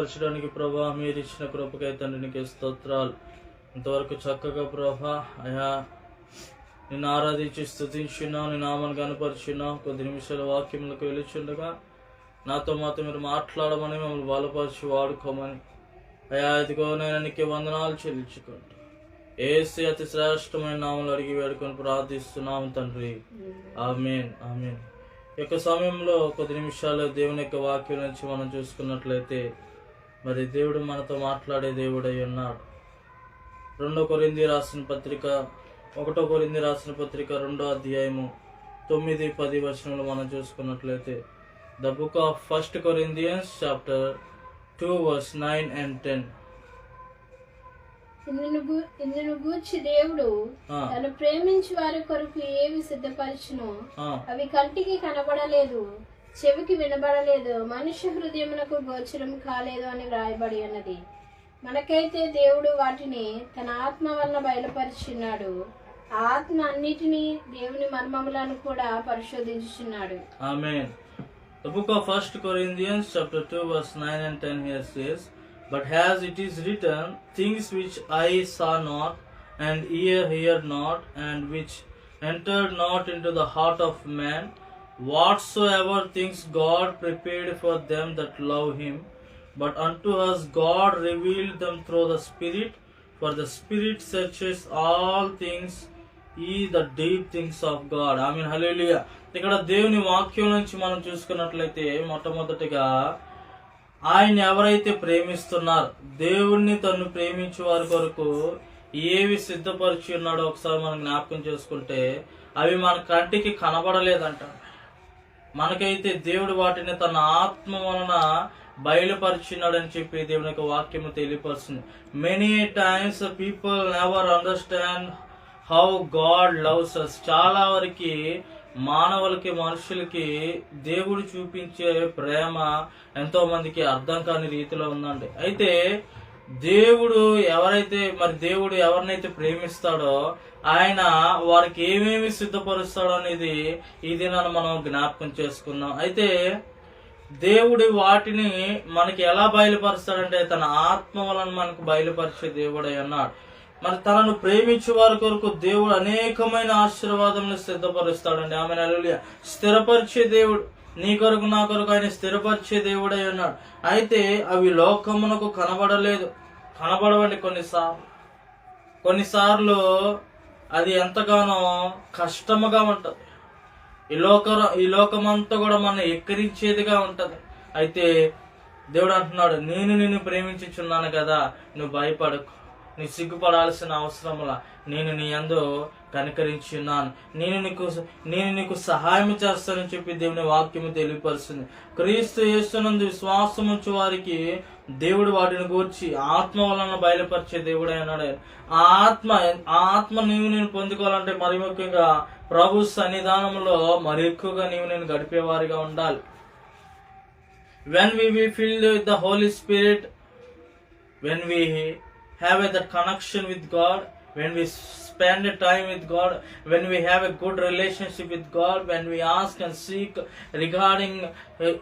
పరచడానికి ప్రభా మీరు ఇచ్చిన కృపకై తండ్రి నీకే స్తోత్రాలు. ఇంతవరకు చక్కగా ప్రభా అయా నిన్ను ఆరాధించి స్తుతించున్నావు, నీ నామాన్ని కనపరిచున్నావు. కొద్ది నిమిషాల వాక్యములకు వెలుచుండగా నాతో మాతో మీరు మాట్లాడమని, మమ్మల్ని బలపరిచి వాడుకోమని అయా ఇదిగో నేను నీకే వందనాలు చెల్లించుకుంటా యేసు అతి శ్రేష్టమైన నామములు అడిగి వేడుకొని ప్రార్థిస్తున్నాము తండ్రి, ఆమేన్ ఆమేన్. ఈ యొక్క సమయంలో కొద్ది నిమిషాలు దేవుని యొక్క వాక్యం నుంచి మనం చూసుకున్నట్లయితే మరి దేవుడు మనతో మాట్లాడే దేవుడై ఉన్నాడు. 1 కొరింథీ రాసిన పత్రిక 2వ అధ్యాయము 9-10 వచనంలో మనం చూసుకున్నట్లయితే the book of 1 Corinthians chapter 2 verse 9 and 10. ఇందును గూర్చి దేవుడు తను ప్రేమించి వారి కొరకు ఏవి సిద్ధపరిచునో అవి కంటికి కనబడలేదు, చెవికి వినబడలేదు, మనుష్య హృదయమునకు గోచరం కాలేదు అని వ్రాయబడి ఉన్నది. మనకైతే దేవుడు వాటిని తన ఆత్మ వలన బయలుపరిచున్నాడు. ఆ ఆత్మ అన్నిటినీ దేవుని మర్మములను కూడా పరిశోధించుచున్నాడు. ఆమేన్. The book of 1 Corinthians chapter 2 verse 9 and 10 here says, but as it is written, things which eye saw not and ear heard not and which entered not into the heart of man, whatsoever things God prepared for them that love him, but unto us God revealed them through the Spirit, for the Spirit searches all things, the deep things of God. Amen. Hallelujah. ఇక్కడ దేవుని వాక్యం నుంచి మనం చూసుకున్నట్లయితే మొట్టమొదటిగా ఆయన ఎవరైతే ప్రేమిస్తున్నారు, దేవుణ్ణి తను ప్రేమించే వారి కొరకు ఏవి సిద్ధపరిచి ఉన్నాడో ఒకసారి మనం జ్ఞాపకం చేసుకుంటే అవి మన కంటికి కనబడలేదంట. మనకైతే దేవుడు వాటిని తన ఆత్మ వలన బయలుపరిచినాడని చెప్పి దేవుని యొక్క వాక్యము తెలియపరుస్తుంది. Many times people never understand how God loves us. చాలా వరకు మానవులకి, మనుషులకి దేవుడు చూపించే ప్రేమ ఎంతో మందికి అర్థం కాని రీతిలో ఉందండి. అయితే దేవుడు ఎవరినైతే ప్రేమిస్తాడో ఆయన వారికి ఏమేమి సిద్ధపరుస్తాడో అనేది ఈ దినాన్ని మనం జ్ఞాపకం చేసుకున్నాం. అయితే దేవుడు వాటిని మనకి ఎలా బయలుపరుస్తాడంటే తన ఆత్మ వలన మనకు బయలుపరిచే దేవుడై ఉన్నాడు. మరి తనను ప్రేమించే వారి కొరకు దేవుడు అనేకమైన ఆశీర్వాదములు సిద్ధపరుస్తాడండి. ఆమె హల్లెలూయా. స్థిరపరిచే దేవుడు, నీ కొరకు నా కొరకు ఆయన స్థిరపరిచే దేవుడై ఉన్నాడు. అయితే అవి లోకమునకు కనబడవండి. కొన్నిసార్లు అది ఎంతగానో కష్టముగా ఉంటది. ఈ లోకమంతా కూడా మనం ఎక్కిరించేదిగా ఉంటది. అయితే దేవుడు అంటున్నాడు, నేను నిన్ను ప్రేమించుచున్నాను కదా, నువ్వు భయపడకు, నీ సిగ్గుపడాల్సిన అవసరంలా నేను నీ యందు కనికరించి ఉన్నాను, నేను నీకు సహాయం చేస్తానని చెప్పి దేవుని వాక్యము తెలియపరుస్తుంది. క్రీస్తు యేసునందు విశ్వాసం ఉంచే వారికి దేవుడు వాటిని గూర్చి ఆత్మ వలన బయలుపరిచే దేవుడు అన్నాడు. ఆ ఆత్మ నేను పొందుకోవాలంటే మరి ముఖ్యంగా ప్రభు సన్నిధానంలో మరి ఎక్కువగా నేను గడిపేవారిగా ఉండాలి. when we be filled with the Holy Spirit, when we have that connection with God, when we spend time with God, when we have a good relationship with God, when we ask and seek regarding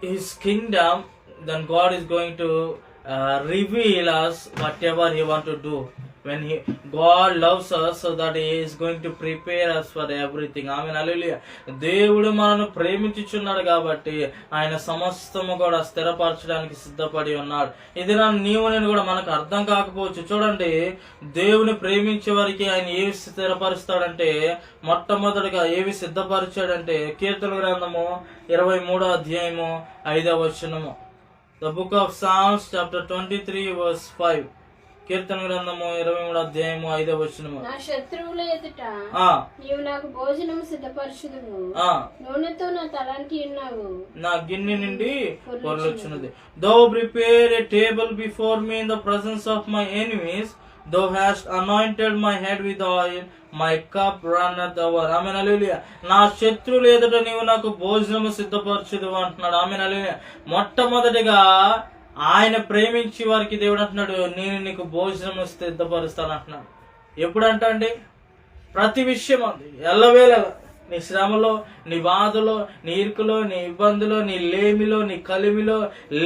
His kingdom, then God is going to reveal us whatever He want to do. When God loves us, so that He is going to prepare us for everything. Amen. Hallelujah. దేవుడు మనను ప్రేమించుచున్నాడు కాబట్టి ఆయన సమస్తము కూడా స్థిరపరచడానికి సిద్ధపడి ఉన్నాడు. ఇది నేను కూడా మనకు అర్థం కాకపోవచ్చు. చూడండి, దేవుని ప్రేమించే వారికి ఆయన ఏవి స్థిరపరుస్తాడంటే మొట్టమొదటిగా ఏవి సిద్ధపరిచాడంటే కీర్తన గ్రంథము 23వ అధ్యాయము 5వ వచనము. The book of Psalms chapter 23 verse 5. కీర్తన గ్రంథము 23వ అధ్యాయము 5వ వచనము. నా శత్రువుల ఎదుట నీవు నాకు భోజనం సిద్ధపరచుదువు, నూనెతో నా తలంటి ఉన్నావు, నా గిన్నె నుండి పొర్లుచున్నది. Thou prepare a table before me in the presence of my enemies, thou hast anointed my head with oil, my cup runneth over. ఆమె హల్లెలూయా. నా శత్రువుల ఎదుట నీవు నాకు భోజనము సిద్ధపరచుదువు అంటున్నాడు. ఆమె హల్లెలూయా. మొట్టమొదటిగా ఆయన ప్రేమించి వారికి దేవుడు అంటున్నాడు, నేను నీకు భోజనం సిద్ధపరుస్తాను అంటున్నాడు. ఎప్పుడంటే అండి, ప్రతి విషయం ఎల్లవేళ నీ శ్రమలో, నీ బాధలో, నీ ఇరుకులో, నీ ఇబ్బందిలో, నీ లేమిలో, నీ కలిమిలో,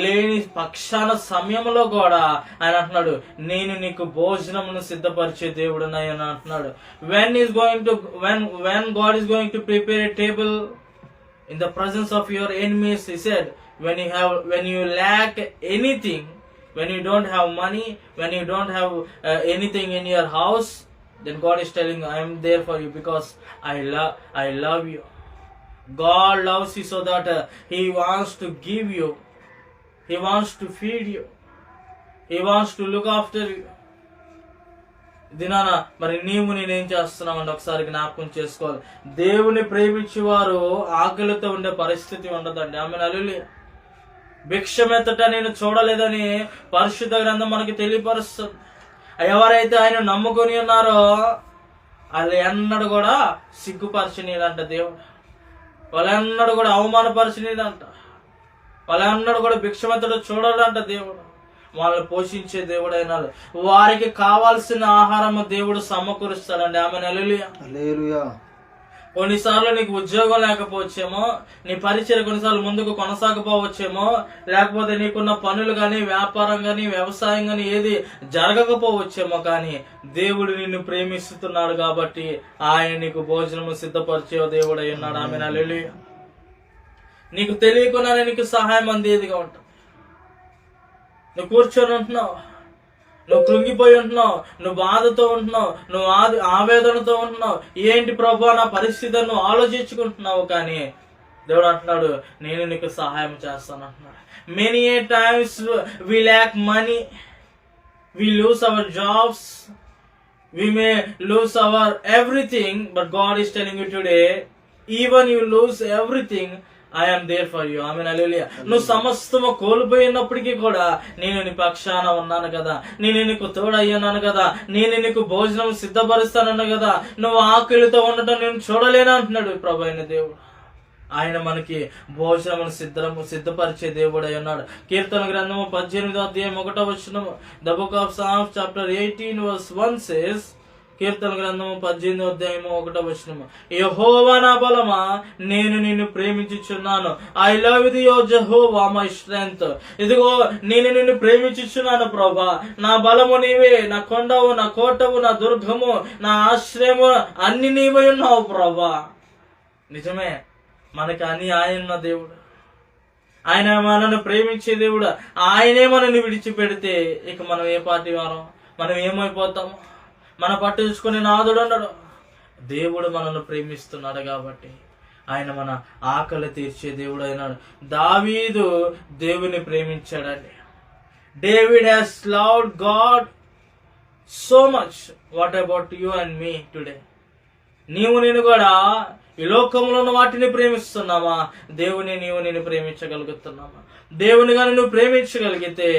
లేని పక్షాన సమయంలో కూడా ఆయన అంటున్నాడు, నేను నీకు భోజనమును సిద్ధపరిచే దేవుడు అని అంటున్నాడు. when God is going to prepare a table in the presence of your enemies, he said, when you lack anything, when you don't have money, when you don't have anything in your house, then God is telling, I am there for you because I love you. God loves you so that he wants to give you, he wants to feed you, he wants to look after you. దినాన మరి నీవు నేనేం చేస్తున్నామంటే ఒకసారి జ్ఞాపకం చేసుకోవాలి. దేవుని ప్రేమించేవారు ఆకలితో ఉండే పరిస్థితి ఉండదండి. ఆమె హల్లెలూయా. భిక్షమెత్తట నేను చూడలేదని పరిశుద్ధ గ్రంథం మనకి తెలియపరుస్తుంది. ఎవరైతే ఆయన నమ్ముకొని ఉన్నారో వాళ్ళు ఎన్నడూ కూడా సిగ్గుపరచనీదంట దేవుడు. వాళ్ళెన్నడూ కూడా అవమానపరచనీదంట. వాళ్ళెన్నడూ కూడా భిక్షమెత్తట చూడాలంట దేవుడు. వాళ్ళని పోషించే దేవుడు అయినాడు. వారికి కావాల్సిన ఆహారం దేవుడు సమకూరుస్తాడండి. ఆమె హల్లెలూయా. కొన్నిసార్లు నీకు ఉద్యోగం లేకపోవచ్చేమో, నీ పరిచయం కొన్నిసార్లు ముందుకు కొనసాగపోవచ్చేమో, లేకపోతే నీకున్న పనులు కానీ, వ్యాపారం కానీ, వ్యవసాయం కానీ ఏది జరగకపోవచ్చేమో, కానీ దేవుడు నిన్ను ప్రేమిస్తున్నాడు కాబట్టి ఆయన నీకు భోజనము సిద్ధపరిచే దేవుడు అయి ఉన్నాడు. ఆమె హల్లెలూయా. నీకు తెలియకుండానే నీకు సహాయం అందేదిగా ఉంటుంది. నువ్వు కూర్చొని ఉంటున్నావు, నువ్వు కృంగిపోయి ఉంటున్నావు, నువ్వు బాధతో ఉంటున్నావు, నువ్వు ఆవేదనతో ఉంటున్నావు. ఏంటి ప్రభు నా పరిస్థితి నువ్వు ఆలోచించుకుంటున్నావు, కానీ దేవుడు అంటున్నాడు నేను నీకు సహాయం చేస్తాను అంటున్నాడు. Many a times we lack money, we lose our jobs, we may lose our everything, but God is telling you today, even you lose everything, I am there for you. Amen hallelujah. నువ్వు సమస్తము కోల్పోయినప్పటికీ కూడా నేను నీ పక్షాన ఉన్నాను కదా, నేను నీకు తోడయ్యున్నాను కదా, నేను నీకు భోజనం సిద్ధపరుస్తానన్నా కదా, నువ్వు ఆకలితో ఉండటం నేను చూడలేను అంటున్నాడు ప్రభు అయిన దేవుడు. ఆయన మనకి భోజనమును సిద్ధపరిచే దేవుడు అయి ఉన్నాడు. కీర్తన గ్రంథము 18:1 The book of Psalms chapter 18:1 says, కీర్తన గ్రంథము 18:1 యెహోవా నా బలమా నేను నిన్ను ప్రేమించుచున్నాను. ఐ లవ్ యు ఓ యెహోవా మై స్ట్రెంగ్త్. ఇదిగో నేను నిన్ను ప్రేమించుచున్నాను ప్రభా, నా బలము నీవే, నా కొండవు, నా కోటవు, నా దుర్గము, నా ఆశ్రయము, అన్ని నీవై ఉన్నావు ప్రభా. నిజమే, మనకి అన్ని ఆయన దేవుడు, ఆయన మనల్ని ప్రేమించే దేవుడు. ఆయనే మనల్ని విడిచిపెడితే ఇక మనం ఏ పార్టీ వారం, మనం ఏమైపోతాము? మన పట్టించుకునే నాదుడు ఉండడు. దేవుడు మనల్ని ప్రేమిస్తున్నాడు కాబట్టి ఆయన మన ఆకలి తీర్చే దేవుడు అయినాడు. దావీదు దేవుని ప్రేమించాడండి. David has loved God so much. What about you and me today? నీవు నేను కూడా ఈ లోకంలో ఉన్న వాటిని ప్రేమిస్తున్నామా? నీవు నేను ప్రేమించగలుగుతున్నామా? దేవుని కానీ నువ్వు ప్రేమించగలిగితే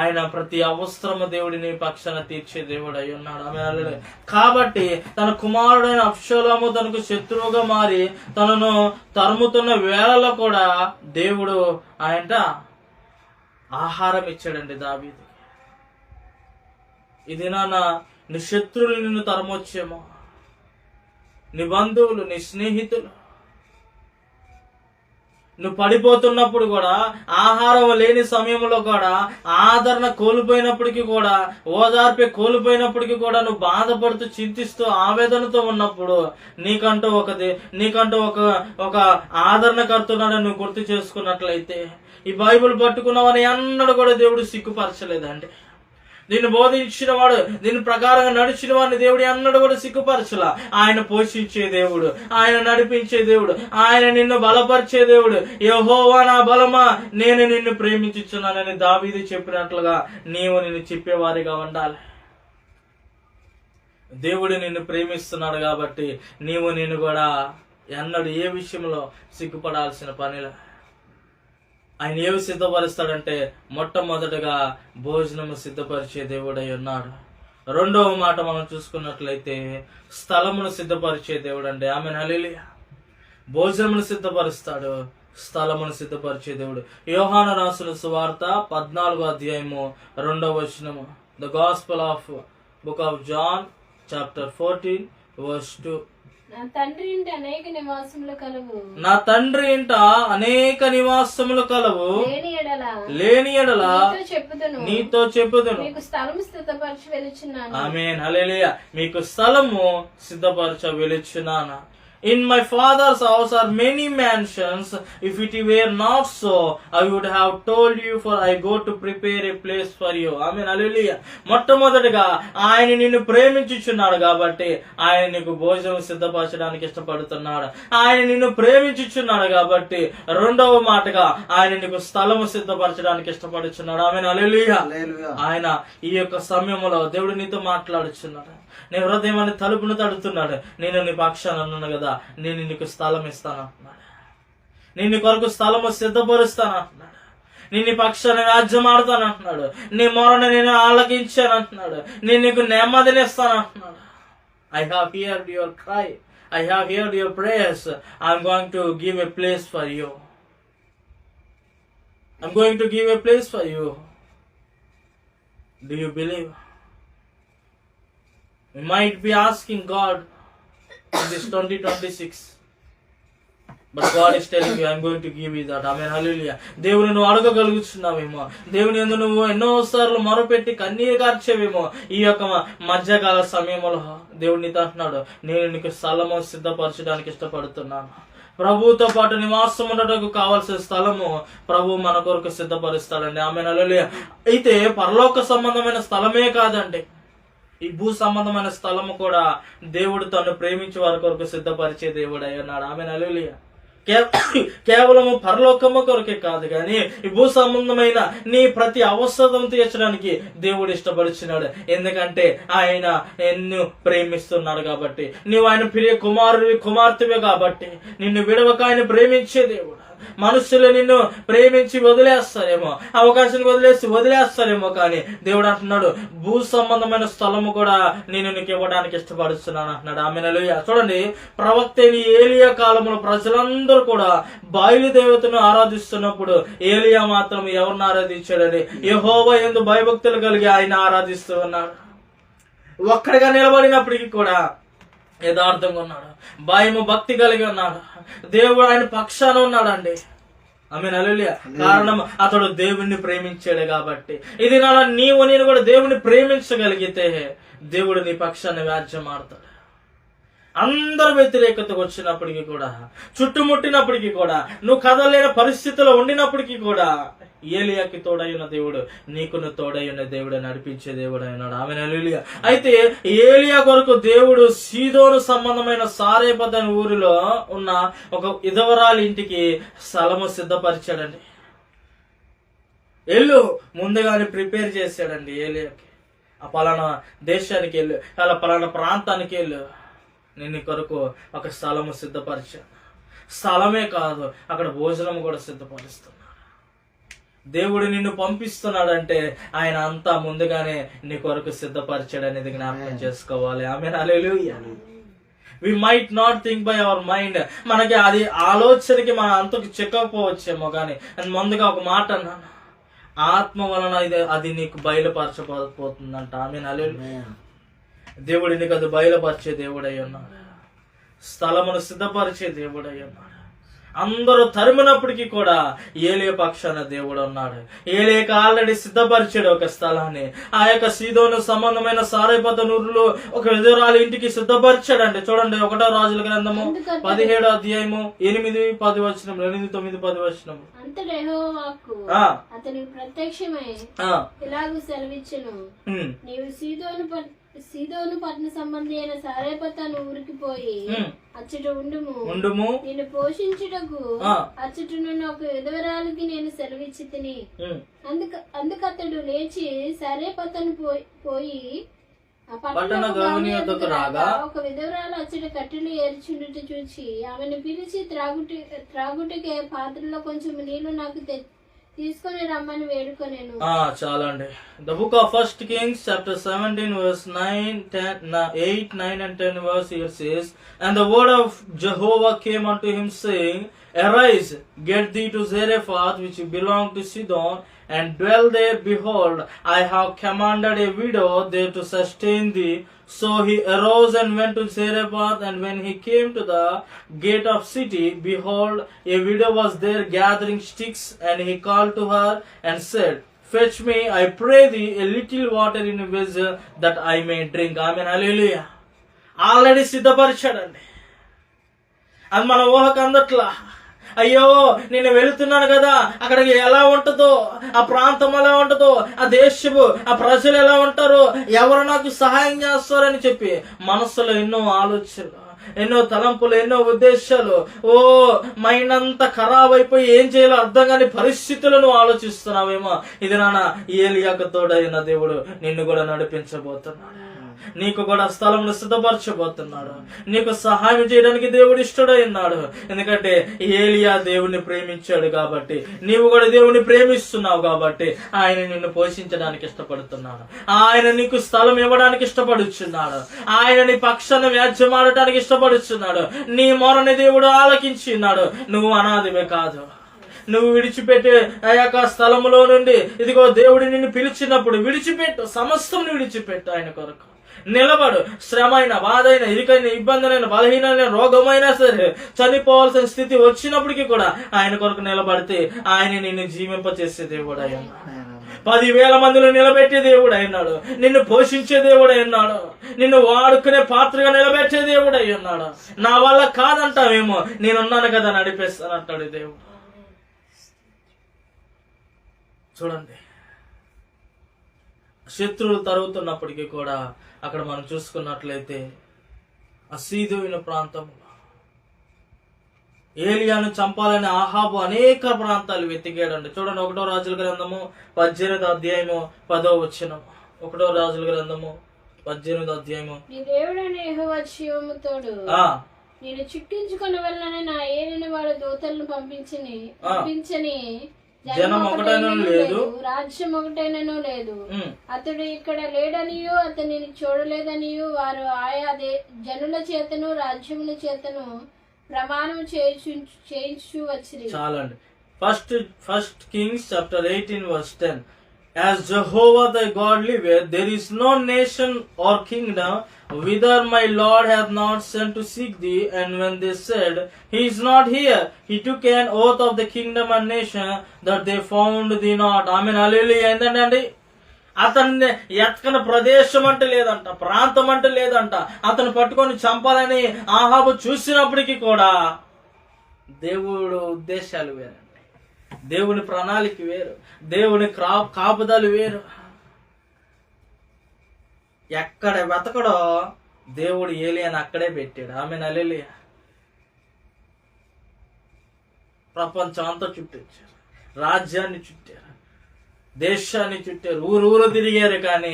ఆయన ప్రతి అవసరము దేవుడిని పక్షాన తీర్చే దేవుడు అయి ఉన్నాడు. ఆమె కాబట్టి తన కుమారుడైన అబ్షాలోము తనకు శత్రువుగా మారి తనను తరుముతున్న వేళలో కూడా దేవుడు ఆయన ఆహారం ఇచ్చాడండి దావీదుకి. ఇది నీ శత్రువులు నిన్ను తరమొచ్చేమో, నీ బంధువులు, నీ స్నేహితులు, నువ్వు పడిపోతున్నప్పుడు కూడా, ఆహారం లేని సమయంలో కూడా, ఆదరణ కోల్పోయినప్పటికీ కూడా, ఓదార్పే కోల్పోయినప్పటికీ కూడా, నువ్వు బాధపడుతూ చింతిస్తూ ఆవేదనతో ఉన్నప్పుడు నీకంటూ ఒక ఆదరణకర్తున్నాడని నువ్వు గుర్తు చేసుకున్నట్లయితే, ఈ బైబిల్ పట్టుకున్నావని అన్నడు కూడా దేవుడు సిగ్గుపరచలేదండి. దీన్ని బోధించిన వాడు, దీని ప్రకారంగా నడిచిన వాడిని దేవుడు అన్నడు కూడా సిగ్గుపరచలా. ఆయన పోషించే దేవుడు, ఆయన నడిపించే దేవుడు, ఆయన నిన్ను బలపరిచే దేవుడు. యెహోవా నా బలమా నేను నిన్ను ప్రేమించుచున్నానని దావీదు చెప్పినట్లుగా నీవు నిన్ను చెప్పేవారిగా ఉండాలి. దేవుడు నిన్ను ప్రేమిస్తున్నాడు కాబట్టి నీవు నేను కూడా ఎన్నడూ ఏ విషయంలో సిగ్గుపడాల్సిన పనిలా. ఆయన ఏమి సిద్ధపరుస్తాడంటే మొట్టమొదటగా భోజనము సిద్ధపరిచే దేవుడై ఉన్నాడు. రెండవ మాట మనం చూసుకున్నట్లయితే స్థలమును సిద్ధపరిచే దేవుడు అండి. ఆమేన్ హల్లెలూయా. భోజనమును సిద్ధపరుస్తాడు, స్థలమును సిద్ధపరిచే దేవుడు. యోహాను రాసిన సువార్త 14:2 The Gospel of Book of John chapter 14 verse 2. నా తండ్రి ఇంట అనేక నివాసములు కలవు, నా తండ్రి ఇంట అనేక నివాసములు కలవు, లేని ఎడల నీతో చెప్పుదును, మీకు స్థలము సిద్ధపరచి వెలుచున్నాను. ఆమేన్, హల్లెలూయా. మీకు స్థలము సిద్ధపరచ వెలుచున్నాను. In my father's house are many mansions. If it were not so, I would have told you, for I go to prepare a place for you. Amen, hallelujah. మొట్టమొదటిగా ఆయన నిన్ను ప్రేమించుచున్నాడు కాబట్టి ఆయన నీకు భోజనం సిద్ధపరచడానికి ఇష్టపడుతున్నాడు. ఆయన నిన్ను ప్రేమించుచున్నాడు కాబట్టి రెండవ మాటగా ఆయన నీకు స్థలము సిద్ధపరచడానికి ఇష్టపడుచున్నాడు. ఆమేన్, హల్లెలూయా. ఆయన ఈ యొక్క సమయంలో దేవుడు నీతో మాట్లాడుచున్నాడు. నీ హృదయాన్ని తలుపును తడుతున్నాడు. నేను నీ పక్షాన అన్నాను కదా, నేను నీకు స్థలం ఇస్తాను అంటున్నాడు. నేను నీ కొరకు స్థలము సిద్ధపరుస్తాను అంటున్నాడు. నేను నీ పక్షాన రాజ్యం ఆడుతాను అంటున్నాడు. నీ మొరను నేను ఆలకించాను అంటున్నాడు. నేను నీకు నెమ్మదినిస్తాను అంటున్నాడు. I have heard your cry. I have heard your prayers. I'm going to give a place for you. I'm going to give a place for you. Do you believe? We might be asking God in this 2026, but God is telling you, I'm going to give you that. Amen, hallelujah. దేవుని నువ్వు అడగగలుగుతున్నావేమో, దేవుని యందు నువ్వు ఎన్నోసార్లు మొరపెట్టి కన్నీరు కార్చేవేమో. ఈ యొక్క మధ్యకాల సమయంలో దేవుడు నీతో అంటున్నాడు, నేను నీకు స్థలము సిద్ధపరచడానికి ఇష్టపడుతున్నాను. ప్రభువుతో పాటు నివాసం ఉండటకు కావాల్సిన స్థలము ప్రభు మన కొరకు సిద్ధపరుస్తాడండి. ఆమేన్, హల్లెలూయా. అయితే పరలోక సంబంధమైన స్థలమే కాదండి, ఈ భూ సంబంధమైన స్థలము కూడా దేవుడు తను ప్రేమించి వారి కొరకు సిద్ధపరిచే దేవుడు అయి ఉన్నాడు. ఆమేన్, హల్లెలూయా. కేవలము పరలోకము కొరకే కాదు కానీ ఈ భూ సంబంధమైన నీ ప్రతి అవసరం తీర్చడానికి దేవుడు ఇష్టపరిచినాడు. ఎందుకంటే ఆయన నిన్ను ప్రేమిస్తున్నాడు కాబట్టి, నీవు ఆయన ప్రియ కుమార్తెవే కాబట్టి నిన్ను విడవక ఆయన ప్రేమించే దేవుడు. మనుషులు నిన్ను ప్రేమించి వదిలేస్తారేమో, అవకాశాన్ని వదిలేస్తారేమో, కానీ దేవుడు అంటున్నాడు భూ సంబంధమైన స్థలము కూడా నేను నీకు ఇవ్వడానికి ఇష్టపడుతున్నాను అంటున్నాడు. ఆమేన్, హల్లెలూయా. చూడండి, ప్రవక్త ఏలియా కాలంలో ప్రజలందరూ కూడా బయలు దేవతను ఆరాధిస్తున్నప్పుడు ఏలియా మాత్రం ఎవరిని ఆరాధించాడని యెహోవా యందు భయభక్తులు కలిగి ఆయన ఆరాధిస్తూ ఉన్నాడు. ఒక్కడిగా నిలబడినప్పటికీ కూడా యథార్థంగా ఉన్నాడు, భయము భక్తి కలిగి ఉన్నాడు. దేవుడు ఆయన పక్షాన ఉన్నాడండి. ఆమేన్, హల్లెలూయా. కారణం అతడు దేవుణ్ణి ప్రేమించాడు కాబట్టి. ఇది నీవు నేను కూడా దేవుణ్ణి ప్రేమించగలిగితే దేవుడు నీ పక్షాన్ని వ్యాజ్యం ఆడతాడు. అందరు వ్యతిరేకతకు వచ్చినప్పటికీ కూడా, చుట్టుముట్టినప్పటికీ కూడా, నువ్వు కదలేని పరిస్థితిలో ఉండినప్పటికీ కూడా ఏలియాకి తోడైన దేవుడు నీకును తోడైన దేవుడు నడిపించే దేవుడు అయినాడు. ఆమేన్, హల్లెలూయా. అయితే ఏలియా కొరకు దేవుడు సీదోను సంబంధమైన సారేపత్ అనే ఊరిలో ఉన్న ఒక విధవరాలి ఇంటికి స్థలము సిద్ధపరిచాడండి. ఎల్లు ముందుగానే ప్రిపేర్ చేశాడండి ఏలియాకి. ఆ పలానా దేశానికి వెళ్ళు, అలా పలానా ప్రాంతానికి వెళ్ళు, నేను కొరకు ఒక స్థలము సిద్ధపరిచాను. స్థలమే కాదు, అక్కడ భోజనం కూడా సిద్ధపరుస్తున్నాడు. దేవుడు నిన్ను పంపిస్తున్నాడంటే ఆయన అంతా ముందుగానే నీ కొరకు సిద్ధపరిచాడు అనేది జ్ఞాపకం చేసుకోవాలి. Amen, hallelujah. We might not think by our mind. మనకి అది ఆలోచనకి మన అంతకు చెక్కకపోవచ్చేమో, కానీ ముందుగా ఒక మాట అన్నాను, ఆత్మ వలన అది నీకు బయలుపరచబోతుందంట. ఆమేన్, హల్లెలూయా. దేవుడు నీకు అది బయలుపరిచే దేవుడై ఉన్నాడు, స్థలమును సిద్ధపరిచే దేవుడై ఉన్నాడు. అందరూ తరిమినప్పటికీ కూడా ఏలియా పక్షాన దేవుడు ఉన్నాడు. ఏలియాకి ఆల్రెడీ సిద్ధపరిచాడు ఒక స్థలాన్ని. ఆ యొక్క సీదోను సంబంధమైన సారేపత్ ఊరిలో ఒక విధవరాలి ఇంటికి సిద్ధపరిచాడండి. చూడండి, 1వ రాజుల గ్రంథము 17వ అధ్యాయము 8-10 వచనం, 8-9-10 వచనం. అతనికి ప్రత్యక్షమై ఇలాగూ సెలవిచ్చెను, నీవు సీదోను పట్టణ సంబంధి అయిన సారేపత్ అను ఊరికి పోయి అచ్చట ఉండుము, నేను పోషించుటకు అచ్చటనున్న ఒక విధవరాలికి నేను సెలవిచ్చి తిని. అందుకతడు లేచి సారేపతను పోయి పట్టణపు రాగా ఒక విధవరాలు అచ్చట కట్టెలు ఏర్చుండుట చూచి ఆమెను పిలిచి త్రాగుటకే పాత్రలో కొంచెం నీళ్లు నాకు తీసుకొని రమ్మని వేడుకొనేను. చాలండి. The book of 1 Kings chapter 17 verse 8, 9 and 10 verse here says, and the word of Jehovah came unto him saying, arise, get thee to Zarephath, which belonged to Sidon, and dwell there. Behold, I have commanded a widow there to sustain thee. So he arose and went to Zarephath, and when he came to the gate of city, behold, a widow was there gathering sticks, and he called to her and said, Fetch me, I pray thee, a little water in a vessel, that I may drink. Amen. Hallelujah. Already సిద్ధపరిచాడండి. అది మన ఊహకు అందట్లా. అయ్యో నేను వెళుతున్నాను కదా, అక్కడికి ఎలా ఉంటుందో, ఆ ప్రాంతం ఎలా ఉంటుందో, ఆ దేశము, ఆ ప్రజలు ఎలా ఉంటారో, ఎవరు నాకు సహాయం చేస్తారని చెప్పి మనసులో ఎన్నో ఆలోచనలు, ఎన్నో తలంపులు, ఎన్నో ఉద్దేశాలు, మైండ్ అంతా ఖరాబ్ అయిపోయి ఏం చేయాలో అర్థం కాని పరిస్థితులను ఆలోచిస్తున్నావేమో. ఇది నాన్న ఏలియాకు తోడైన దేవుడు నిన్ను కూడా నడిపించబోతున్నాడు. నీకు కూడా స్థలమును సిద్ధపరచబోతున్నాడు. నీకు సహాయం చేయడానికి దేవుడు ఇష్టడై ఉన్నాడు. ఎందుకంటే ఏలియా దేవుణ్ణి ప్రేమించాడు కాబట్టి, నీవు కూడా దేవుణ్ణి ప్రేమిస్తున్నావు కాబట్టి ఆయన నిన్ను పోషించడానికి ఇష్టపడుతున్నాడు. ఆయన నీకు స్థలం ఇవ్వడానికి ఇష్టపడుచున్నాడు. ఆయన నీ పక్షాన వ్యాజ్యం ఆడటానికి ఇష్టపడుచున్నాడు. నీ మొరని దేవుడు ఆలకించి ఉన్నాడు. నువ్వు అనాథివే కాదు. నువ్వు విడిచిపెట్టే ఆ యొక్క స్థలములో నుండి ఇదిగో దేవుడు నిన్ను పిలిచినప్పుడు విడిచిపెట్టు, సమస్తం విడిచిపెట్టు. ఆయన కొరకు నిలబడు. శ్రమైన, బాధైన, ఇరుకైన, ఇబ్బందులైన, బలహీనమైన, రోగమైనా సరే, చనిపోవాల్సిన స్థితి వచ్చినప్పటికీ కూడా ఆయన కొరకు నిలబడితే ఆయన నిన్ను జీవింపచేసే దేవుడు అయ్యాడు. 10,000 మందిలో నిలబెట్టే దేవుడు అయినాడు. నిన్ను పోషించే దేవుడు అయినాడు. నిన్ను వాడుకునే పాత్రగా నిలబెట్టే దేవుడు అయి ఉన్నాడు. నా వల్ల కాదంటావేమో, నేనున్నాను కదా నడిపేస్తానంటాడు దేవుడు. చూడండి, శత్రువులు తరుగుతున్నప్పటికీ కూడా అక్కడ మనం చూసుకున్నట్లయితే ఆ సీదోయిన ప్రాంతంలో ఏలియాను చంపాలని ఆహాబు అనేక ప్రాంతాలు వెతికాడండి. చూడండి, 1వ రాజుల గ్రంథము 18వ అధ్యాయము 10వ వచనము. 1వ రాజుల గ్రంథము 18వ అధ్యాయము. నేను చుట్టించుకున్న వల్లనే నా ఏలిన వాడు దూతలను పంపించని జనం ఒకటైనా లేదు, రాజ్యం ఒకటైనను లేదు. అతడు ఇక్కడ లేడనియో అతనిని చూడలేదనియో వారు ఆయా జనుల చేతను రాజ్యముల చేతను ప్రమాణం చేయించు వచ్చింది. చాలండి. First Kings chapter 18 verse 10. As Jehovah thy God liveth, there is no nation or kingdom whither my Lord hath not sent to seek thee. And when they said, He is not here, he took an oath of the kingdom and nation that they found thee not. Amen. Hallelujah. ఏంటండి, అతన్ని ఎత్కన ప్రదేశం అంటే లేదంట, ప్రాంతం అంటే లేదంట. అతను పట్టుకొని చంపాలని ఆహాబు చూసినప్పటికీ కూడా దేవుడు ఉద్దేశాలు వేరే, దేవుని ప్రణాళిక వేరు, దేవుని కాపుదలు వేరు. ఎక్కడ వెతకడో దేవుడు ఏలియాని అక్కడే పెట్టాడు. ఆమె హల్లెలూయా. ప్రపంచం అంతా చుట్టించారు, రాజ్యాన్ని చుట్టారు, దేశాన్ని చుట్టారు, ఊరు తిరిగారు. కానీ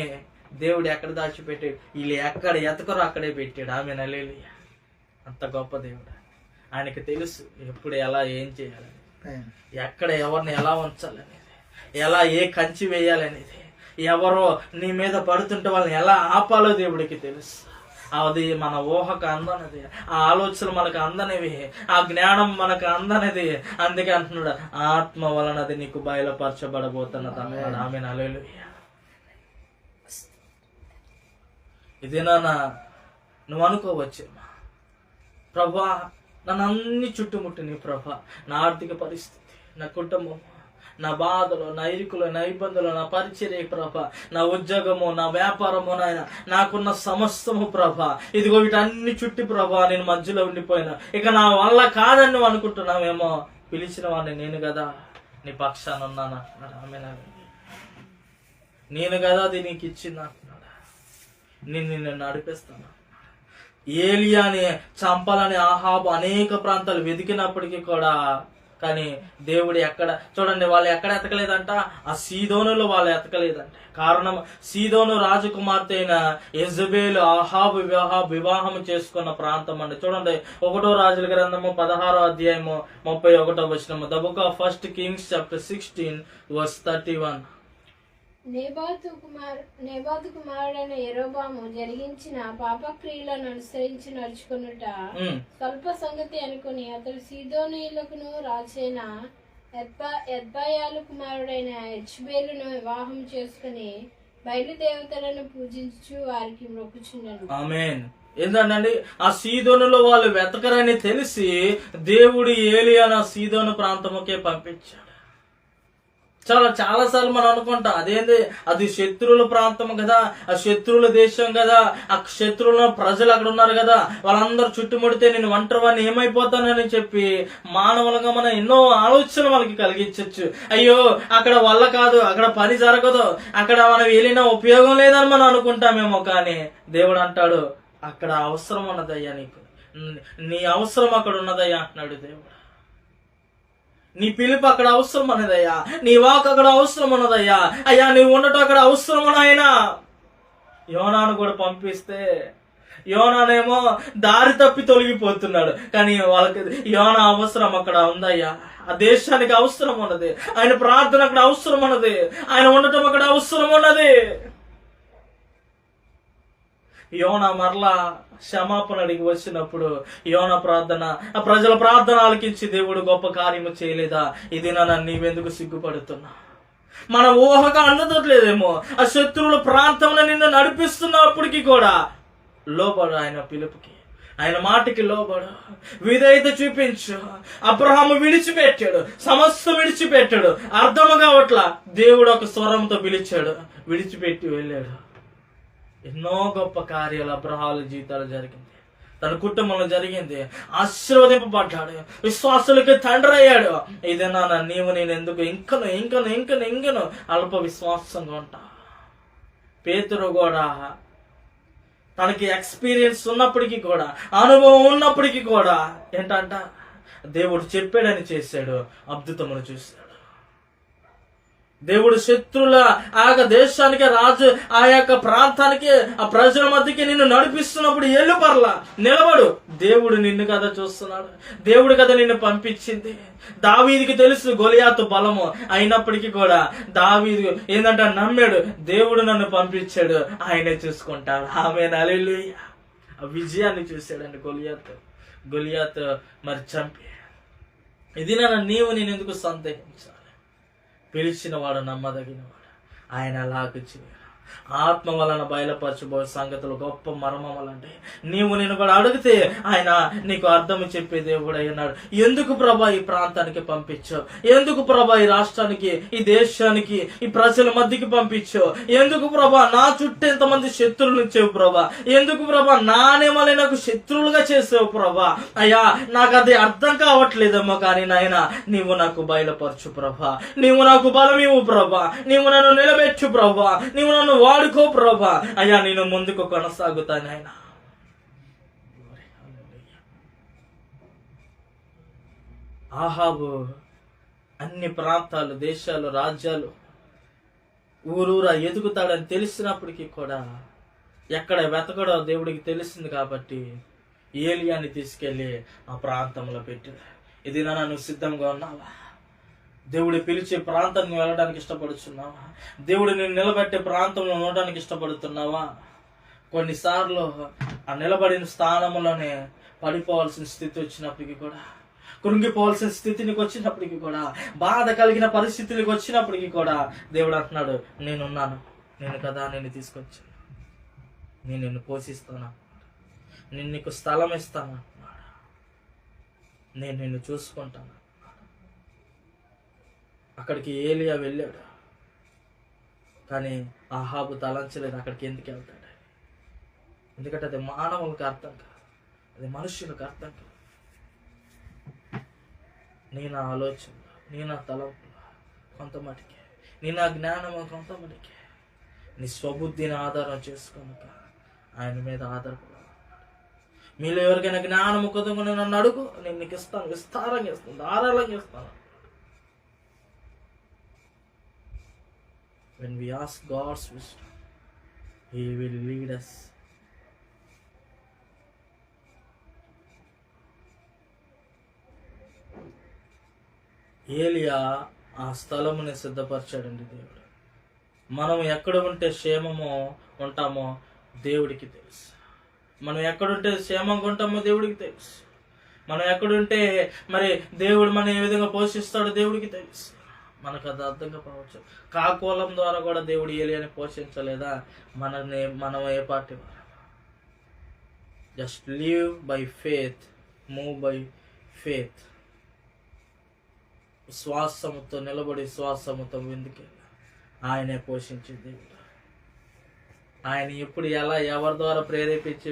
దేవుడు ఎక్కడ దాచిపెట్టాడు? వీళ్ళు ఎక్కడ ఎతకరో అక్కడే పెట్టాడు. ఆమె హల్లెలూయా. అంత గొప్ప దేవుడు. ఆయనకి తెలుసు ఎప్పుడు ఎలా ఏం చేయాలని, ఎక్కడ ఎవరిని ఎలా ఉంచాలనేది, ఎలా ఏ కంచి వేయాలనేది, ఎవరో నీ మీద పడుతుంటే వాళ్ళని ఎలా ఆపాలో దేవుడికి తెలుసు. అది మన ఊహకు అందనిది, ఆ ఆలోచనలు మనకు అందనివి, ఆ జ్ఞానం మనకు అందనిది. అందుకే అంటున్నాడు, ఆత్మ వలనది నీకు బయలుపరచబడబోతున్నది అన్నాడు. ఆమె హల్లెలూయా. ఇదేనా నువ్వు అనుకోవచ్చేమా, ప్రభా నన్ను అన్ని చుట్టుముట్టిన ప్రభా, నా ఆర్థిక పరిస్థితి, నా కుటుంబం, నా బాధలు, నా ఇరుకులు, నా ఇబ్బందులు, నా పరిచర్య ప్రభా, నా ఉద్యోగము, నా వ్యాపారము, నాయన నాకున్న సమస్తము ప్రభా, ఇదిగో వీటన్ని చుట్టి ప్రభా నేను మధ్యలో ఉండిపోయినా, ఇక నా వల్ల కాదని నువ్వు అనుకుంటున్నావేమో. పిలిచిన వాడిని నేను కదా, నీ పక్షాన ఉన్నాను అంటున్నాడు. ఆమె నేను కదా అది నీకు ఇచ్చింది అంటున్నాడు. నిన్ను నడిపిస్తాను. ఏలియాని చంపాలని ఆహాబు అనేక ప్రాంతాలు వెతికినప్పటికీ కూడా, కానీ దేవుడు ఎక్కడ చూడండి, వాళ్ళు ఎక్కడ ఎతకలేదంట, ఆ సీదోనులో వాళ్ళు ఎతకలేదంట. కారణం, సీదోను రాజకుమార్తె అయిన యెజబేలు ఆహాబు వివాహం చేసుకున్న ప్రాంతం అండి. చూడండి, 1వ రాజుల గ్రంథము 16వ అధ్యాయము 31వ వచనము. The book of first Kings chapter 16 verse 31. నేబాతు కుమారుడైన యెరోబాము జరిగించిన పాపక్రియలను అనుసరించి నడుచుకున్నట స్వల్ప సంగతి అనుకుని అతడు సీదోనీయులకును రాజైన ఎద్బాయాలు కుమారుడైన యెజ్బేలును వివాహం చేసుకుని బయలుదేవతలను పూజించు వారికి మొక్కుచున్నాడు. ఆమేన్. ఏంటండి, ఆ సీదోనులో వాళ్ళు వెతకరని తెలిసి దేవుడు ఏలియాను ఆ సీదోను ప్రాంతముకే పంపించాడు. చాలా సార్లు మనం అనుకుంటాం అదేంది, అది శత్రువుల ప్రాంతం కదా, ఆ శత్రువుల దేశం కదా, ఆ శత్రువుల ప్రజలు అక్కడ ఉన్నారు కదా, వాళ్ళందరూ చుట్టుముడితే నేను ఒంటరివాడిని ఏమైపోతానని చెప్పి మానవులుగా మనం ఎన్నో ఆలోచనలు వాళ్ళకి కలిగించవచ్చు. అయ్యో అక్కడ వల్ల కాదు, అక్కడ పని జరగదు, అక్కడ మనం వెళ్ళినా ఉపయోగం లేదని మనం అనుకుంటామేమో. కానీ దేవుడు అంటాడు అక్కడ అవసరం ఉన్నదయ్యా, నీకు నీ అవసరం అక్కడ ఉన్నదయ్యా అంటున్నాడు దేవుడు. నీ పిలుపు అక్కడ అవసరం ఉన్నదయ్యా, నీ వాక్ అక్కడ అవసరం ఉన్నదయ్యా, అయ్యా నీవు ఉండటం అక్కడ అవసరం ఉన్నాయన. యోనాను కూడా పంపిస్తే యోనానేమో దారి తప్పి తొలగిపోతున్నాడు, కానీ వాళ్ళకి యోనా అవసరం అక్కడ ఉందయ్యా. ఆ దేశానికి అవసరం ఉన్నది, ఆయన ప్రార్థన అక్కడ అవసరం ఉన్నది, ఆయన ఉండటం అక్కడ అవసరం ఉన్నది. యోనా మరలా క్షమాపణ అడిగి వచ్చినప్పుడు యోనా ప్రార్థన, ఆ ప్రజల ప్రార్థన ఆలకించి దేవుడు గొప్ప కార్యము చేయలేదా? ఇది నన్ను నీవెందుకు సిగ్గుపడుతున్నా? మన ఊహగా అందట్లేదేమో. ఆ శత్రువుల ప్రాంతంలో నిన్ను నడిపిస్తున్నప్పటికీ కూడా లోబడు, ఆయన పిలుపుకి, ఆయన మాటకి లోబడు, విధేయత చూపించు. అబ్రహాము విడిచిపెట్టాడు, సమస్త విడిచిపెట్టాడు, అర్థము కావట్లా. దేవుడు ఒక స్వరంతో పిలిచాడు, విడిచిపెట్టి వెళ్ళాడు. ఎన్నో గొప్ప కార్యాలు అబ్రహాము జీవితాలు జరిగింది, తన కుటుంబంలో జరిగింది. ఆశీర్వదింపబడ్డాడు, విశ్వాసులకి తండ్రి అయ్యాడు. ఇదేనా నీవు నేను ఎందుకు ఇంకను అల్ప విశ్వాసంగా ఉంటా? పేతురు కూడా తనకి ఎక్స్పీరియన్స్ ఉన్నప్పటికీ కూడా, అనుభవం ఉన్నప్పటికీ కూడా ఏంటంట, దేవుడు చెప్పాడని చేశాడు, అద్భుతమును చూశాడు. దేవుడు శత్రుల ఆ యొక్క దేశానికి, రాజు ఆ యొక్క ప్రాంతానికి, ఆ ప్రజల మధ్యకి నిన్ను నడిపిస్తున్నప్పుడు ఎల్లు పర్లా, నిలబడు. దేవుడు నిన్ను కదా చూస్తున్నాడు, దేవుడు కదా నిన్ను పంపించింది. దావీదుకి తెలుసు గొలియాతు బలము, అయినప్పటికీ కూడా దావీదు ఏంటంటే నమ్మాడు, దేవుడు నన్ను పంపించాడు, ఆయనే చూసుకుంటాడు. ఆమేన్, హల్లెలూయా. ఆ విజయాన్ని చూశాడండి గొలియాతు మరి చంపి. ఇది నీవు నేను ఎందుకు సందేహించాలి? పిలిచిన వాడు నమ్మదగినవాడు, ఆయన అలాగే చేయాలి. ఆత్మ వలన బయలుపరచబోయే సంగతులు గొప్ప మర్మములంటే నీవు నేను కూడా అడిగితే ఆయన నీకు అర్థం చెప్పే దేవుడు అయ్యున్నాడు. ఎందుకు ప్రభా ఈ ప్రాంతానికి పంపించావు? ఎందుకు ప్రభా ఈ రాష్ట్రానికి, ఈ దేశానికి, ఈ ప్రజల మధ్యకి పంపించావు? ఎందుకు ప్రభా నా చుట్టూ ఎంతమంది శత్రువులు ఇచ్చావు ప్రభా? ఎందుకు ప్రభా నానేమలే నాకు శత్రువులుగా చేసావు ప్రభా? అయ్యా నాకు అది అర్థం కావట్లేదేమో, కానీ నాయన నీవు నాకు బయలుపరచు ప్రభా, నీవు నాకు బలం ఇవ్వు ప్రభా, నీవు నన్ను నిలబెట్టు ప్రభా, నీవు నన్ను వాడుకో ప్రభా. అయ్యా నేను ముందుకు కొనసాగుతాను ఆయన. ఆహాబు అన్ని ప్రాంతాలు, దేశాలు, రాజ్యాలు ఊరూరా ఎదుగుతాడని తెలిసినప్పటికీ కూడా ఎక్కడ వెతకడో దేవుడికి తెలిసింది కాబట్టి ఏలియాని తీసుకెళ్లి ఆ ప్రాంతంలో పెట్టాడు. ఇది నువ్వు సిద్ధంగా ఉన్నావా? దేవుడు పిలిచే ప్రాంతాన్ని వెళ్ళడానికి ఇష్టపడుతున్నావా? దేవుడు నేను నిలబెట్టే ప్రాంతంలో ఉండడానికి ఇష్టపడుతున్నావా? కొన్నిసార్లు ఆ నిలబడిన స్థానంలోనే పడిపోవాల్సిన స్థితి వచ్చినప్పటికీ కూడా, కృంగిపోవాల్సిన స్థితికి వచ్చినప్పటికీ కూడా, బాధ కలిగిన పరిస్థితులకు వచ్చినప్పటికీ కూడా దేవుడు అంటున్నాడు, నేనున్నాను, నేను కదా నిన్ను తీసుకొచ్చాను, నేను నిన్ను పోషిస్తాను, నేను నీకు స్థలం ఇస్తాను, నేను నిన్ను చూసుకుంటాను. అక్కడికి ఏలియా వెళ్ళాడు, కానీ ఆహాబు తలంచలేదు అక్కడికి ఎందుకు వెళ్తాడు. ఎందుకంటే అది మానవులకు అర్థం కాదు, అది మనుష్యులకు అర్థం కాదు. నీ నా ఆలోచన, నీ నా తలంపుల కొంతమటికే, నీ నా జ్ఞానము కొంతమటికే, నీ స్వబుద్ధిని ఆధారం చేసుకొనక ఆయన మీద ఆధారపడాలి. మీలో ఎవరికైనా జ్ఞానము కొద్దిగా నన్ను అడుగు, నేను నీకు ఇస్తాను, విస్తారంగా ఇస్తాను, ధారాళంగా ఇస్తాను. When we ask God's wisdom, He will lead us. ఏలియా ఆ స్థలముని సిద్ధపరచాడండి దేవుడు. మనం ఎక్కడ ఉంటే క్షేమమో ఉంటామో దేవుడికి తెలుసు. మనం ఎక్కడుంటే క్షేమంగా ఉంటామో దేవుడికి తెలుసు. మనం ఎక్కడుంటే మరి దేవుడు మనం ఏ విధంగా పోషిస్తాడో దేవుడికి తెలుసు. మనకు అది అర్థం కావచ్చు. కాకోలం ద్వారా కూడా దేవుడు ఏలియాని పోషించలేదా? మనం ఏ పార్టీ వారు? Just live by faith, move by faith. శ్వాసముతో నిలబడి శ్వాసముతో ముందుకెళ్ళి ఆయనే పోషించే దేవుడు. ఆయన ఎప్పుడు ఎలా ఎవరి ద్వారా ప్రేరేపించి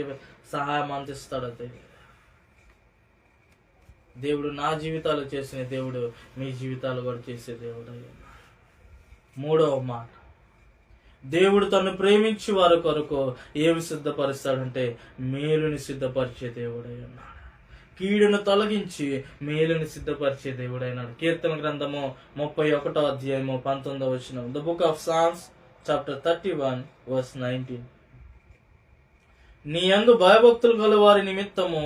సహాయం అందిస్తాడో తెలియదు. దేవుడు నా జీవితాలు చేసిన దేవుడు మీ జీవితాలు కూడా చేసే దేవుడు అయ్యాడు. మూడవ మాట, దేవుడు తను ప్రేమించి వారి కొరకు ఏమి సిద్ధపరుస్తాడంటే మేలుని సిద్ధపరిచే దేవుడు అయ్యాడు. కీడును తొలగించి మేలుని సిద్ధపరిచే దేవుడైనాడు. కీర్తన గ్రంథము 31వ అధ్యాయము 19వ వచనం. The book of Psalms chapter 31 verse 19. నీ యందు భయభక్తులు గల వారి నిమిత్తము